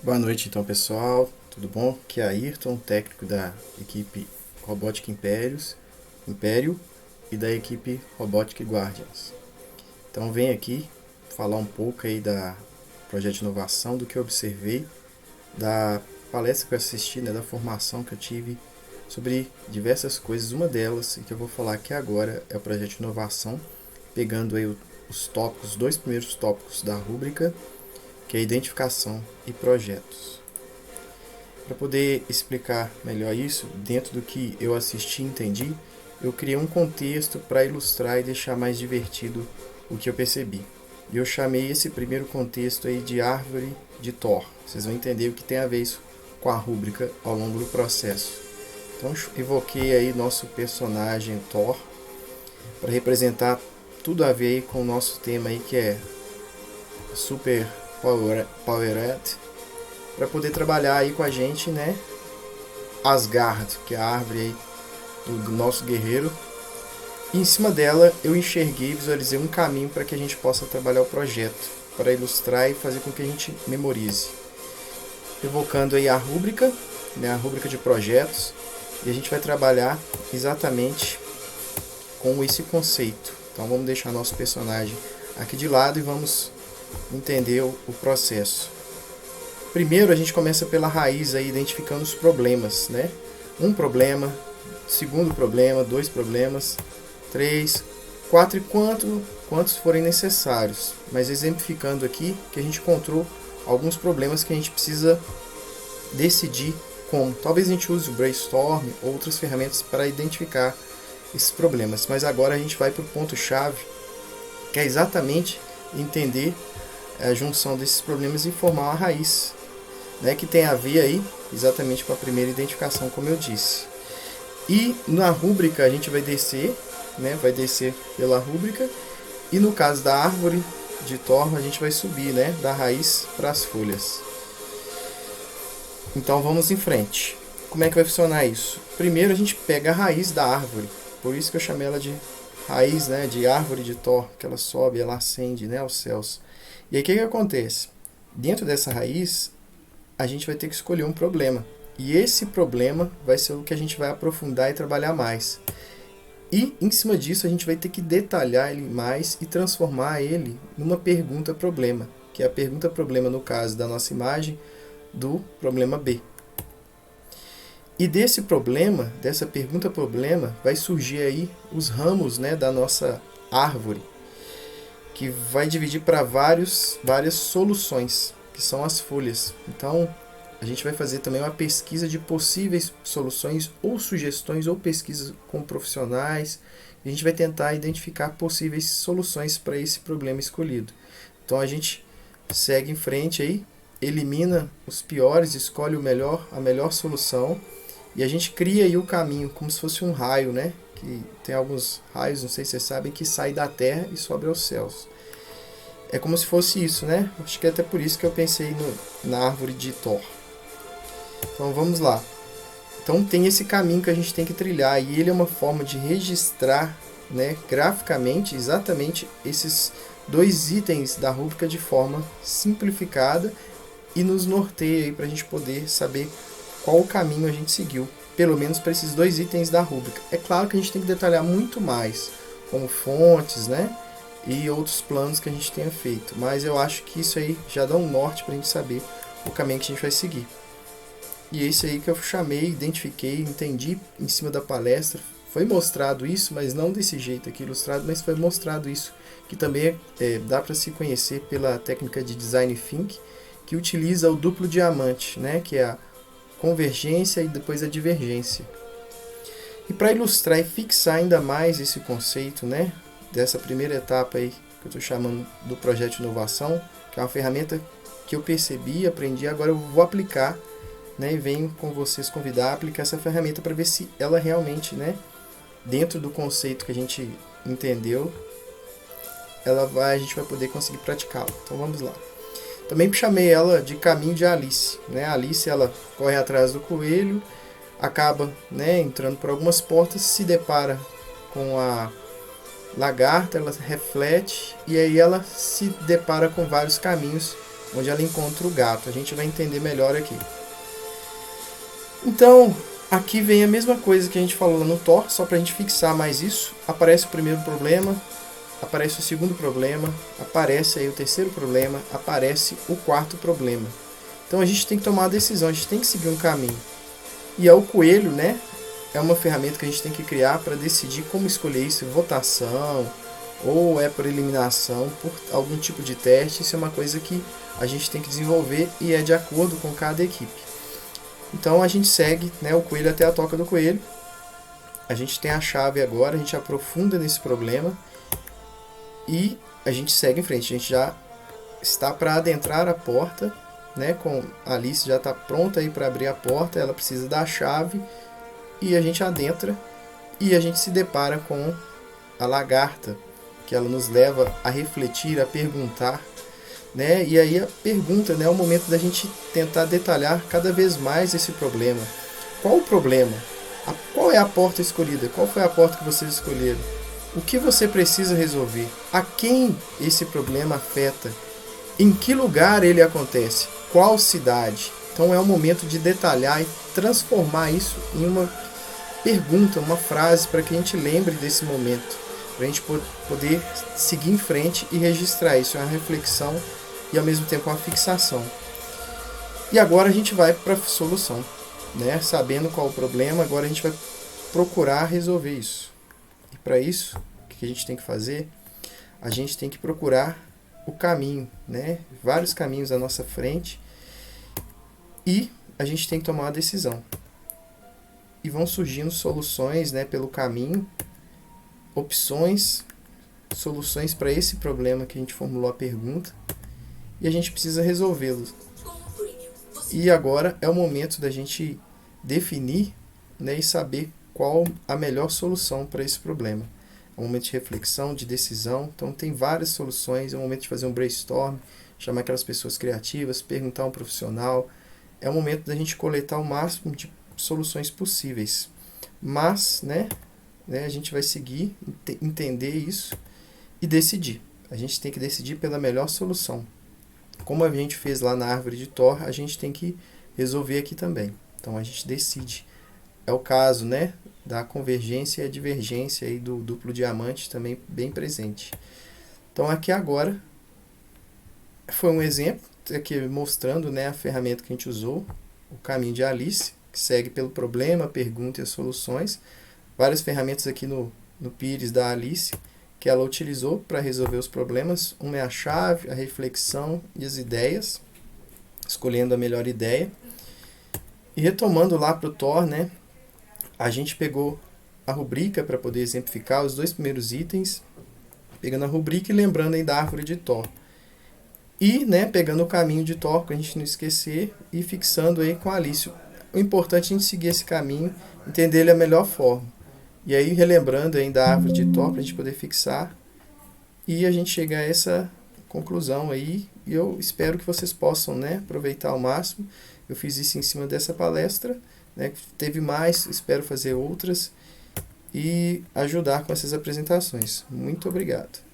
Boa noite então, pessoal, tudo bom? Aqui é Ayrton, técnico da equipe Robotic Império e da equipe Robotic Guardians. Então venho aqui falar um pouco aí da projeto de inovação, do que eu observei, da palestra que eu assisti, né, da formação que eu tive sobre diversas coisas. Uma delas, e que eu vou falar aqui agora, é o projeto de inovação, pegando aí os tópicos, os dois primeiros tópicos da rúbrica, que é identificação e projetos. Para poder explicar melhor isso, dentro do que eu assisti e entendi, eu criei um contexto para ilustrar e deixar mais divertido o que eu percebi. E eu chamei esse primeiro contexto aí de árvore de Thor. Vocês vão entender o que tem a ver isso com a rúbrica ao longo do processo. Então evoquei aí nosso personagem Thor para representar tudo a ver com o nosso tema aí, que é Super Powered, para poder trabalhar aí com a gente, né? Asgard, que é a árvore aí do nosso guerreiro. E em cima dela eu enxerguei, visualizei um caminho para que a gente possa trabalhar o projeto, para ilustrar e fazer com que a gente memorize. Evocando aí a rúbrica, né, a rúbrica de projetos, e a gente vai trabalhar exatamente com esse conceito. Então vamos deixar nosso personagem aqui de lado e vamos entender o processo. Primeiro a gente começa pela raiz aí, identificando os problemas, né? Um problema, segundo problema, dois problemas, três, quatro e quantos forem necessários. Mas exemplificando aqui que a gente encontrou alguns problemas que a gente precisa decidir como. Talvez a gente use o brainstorm ou outras ferramentas para identificar esses problemas. Mas agora a gente vai para o ponto-chave, que é exatamente entender a junção desses problemas e formar uma raiz, né, que tem a ver aí exatamente com a primeira identificação, como eu disse. E na rúbrica a gente vai descer, né, vai descer pela rúbrica, e no caso da árvore de Thor a gente vai subir, né, da raiz para as folhas. Então vamos em frente. Como é que vai funcionar isso? Primeiro a gente pega a raiz da árvore, por isso que eu chamei ela de raiz, né, de árvore de Thor, que ela sobe, ela ascende, né, aos céus. E aí o que acontece? Dentro dessa raiz a gente vai ter que escolher um problema. E esse problema vai ser o que a gente vai aprofundar e trabalhar mais. E em cima disso a gente vai ter que detalhar ele mais e transformar ele numa pergunta-problema, que é a pergunta-problema no caso da nossa imagem do problema B. E desse problema, dessa pergunta-problema, vai surgir aí os ramos, né, da nossa árvore, que vai dividir para várias soluções, que são as folhas. Então, a gente vai fazer também uma pesquisa de possíveis soluções ou sugestões ou pesquisas com profissionais. E a gente vai tentar identificar possíveis soluções para esse problema escolhido. Então, a gente segue em frente aí, elimina os piores, escolhe o melhor, a melhor solução, e a gente cria aí o caminho, como se fosse um raio, né? Que tem alguns raios, não sei se vocês sabem, que saem da terra e sobem aos céus. É como se fosse isso, né? Acho que é até por isso que eu pensei na árvore de Thor. Então vamos lá. Então tem esse caminho que a gente tem que trilhar, e ele é uma forma de registrar, né, graficamente exatamente esses dois itens da rúbrica de forma simplificada e nos norteia para a gente poder saber qual o caminho a gente seguiu, pelo menos para esses dois itens da rúbrica. É claro que a gente tem que detalhar muito mais, como fontes, né, e outros planos que a gente tenha feito, mas eu acho que isso aí já dá um norte para a gente saber o caminho que a gente vai seguir. E é isso aí que eu chamei, identifiquei, entendi em cima da palestra. Foi mostrado isso, mas não desse jeito aqui ilustrado, mas foi mostrado isso, que também dá para se conhecer pela técnica de Design Think, que utiliza o duplo diamante, né, que é a convergência e depois a divergência. E para ilustrar e fixar ainda mais esse conceito, né, dessa primeira etapa aí, que eu estou chamando do projeto de inovação, que é uma ferramenta que eu percebi, aprendi, agora eu vou aplicar, né, e venho com vocês convidar a aplicar essa ferramenta para ver se ela realmente, né, dentro do conceito que a gente entendeu, a gente vai poder conseguir praticá-la. Então vamos lá. Também chamei ela de caminho de Alice, né? A Alice, ela corre atrás do coelho, acaba, né, entrando por algumas portas, se depara com a lagarta, ela reflete e aí ela se depara com vários caminhos onde ela encontra o gato. A gente vai entender melhor aqui. Então, aqui vem a mesma coisa que a gente falou lá no Thor, só para a gente fixar mais isso. Aparece o primeiro problema, aparece o segundo problema, aparece aí o terceiro problema, aparece o quarto problema. Então a gente tem que tomar a decisão, a gente tem que seguir um caminho. E é o coelho, né? É uma ferramenta que a gente tem que criar para decidir como escolher isso, votação, ou é por eliminação, por algum tipo de teste. Isso é uma coisa que a gente tem que desenvolver e é de acordo com cada equipe. Então a gente segue, né, o coelho até a toca do coelho. A gente tem a chave agora, a gente aprofunda nesse problema e a gente segue em frente. A gente já está para adentrar a porta, né, com a Alice já está pronta aí para abrir a porta. Ela precisa da chave e a gente adentra e a gente se depara com a lagarta, que ela nos leva a refletir, a perguntar, né? E aí a pergunta, né, é o momento da gente tentar detalhar cada vez mais esse problema. Qual o problema? Qual é a porta escolhida? Qual foi a porta que vocês escolheram? O que você precisa resolver? A quem esse problema afeta? Em que lugar ele acontece? Qual cidade? Então é o momento de detalhar e transformar isso em uma pergunta, uma frase, para que a gente lembre desse momento, para a gente poder seguir em frente e registrar isso. É uma reflexão e ao mesmo tempo uma fixação. E agora a gente vai para a solução, né? Sabendo qual o problema, agora a gente vai procurar resolver isso. E para isso, o que a gente tem que fazer? A gente tem que procurar o caminho, né? Vários caminhos à nossa frente e a gente tem que tomar uma decisão. E vão surgindo soluções, né, pelo caminho, opções, soluções para esse problema que a gente formulou a pergunta e a gente precisa resolvê-lo. E agora é o momento da gente definir, né, e saber qual a melhor solução para esse problema. É um momento de reflexão, de decisão. Então tem várias soluções. É um momento de fazer um brainstorm, chamar aquelas pessoas criativas, perguntar a um profissional. É o momento da gente coletar o máximo de soluções possíveis. Mas, né, a gente vai seguir, entender isso e decidir. A gente tem que decidir pela melhor solução. Como a gente fez lá na árvore de Thor, a gente tem que resolver aqui também. Então a gente decide. É o caso, né, da convergência e a divergência aí do duplo diamante também bem presente. Então aqui agora foi um exemplo aqui mostrando, né, a ferramenta que a gente usou, o caminho de Alice, que segue pelo problema, pergunta e as soluções. Várias ferramentas aqui no Pires da Alice que ela utilizou para resolver os problemas. Uma é a chave, a reflexão e as ideias, escolhendo a melhor ideia. E retomando lá para o Thor, né, a gente pegou a rubrica para poder exemplificar os dois primeiros itens, pegando a rubrica e lembrando aí da árvore de Thor. E, né, pegando o caminho de Thor, para a gente não esquecer, e fixando aí com a Alice. O importante é a gente seguir esse caminho, entender ele da melhor forma. E aí, relembrando ainda a árvore de Thor, para a gente poder fixar, e a gente chega a essa conclusão aí, e eu espero que vocês possam, né, aproveitar ao máximo. Eu fiz isso em cima dessa palestra, né, teve mais, espero fazer outras, e ajudar com essas apresentações. Muito obrigado.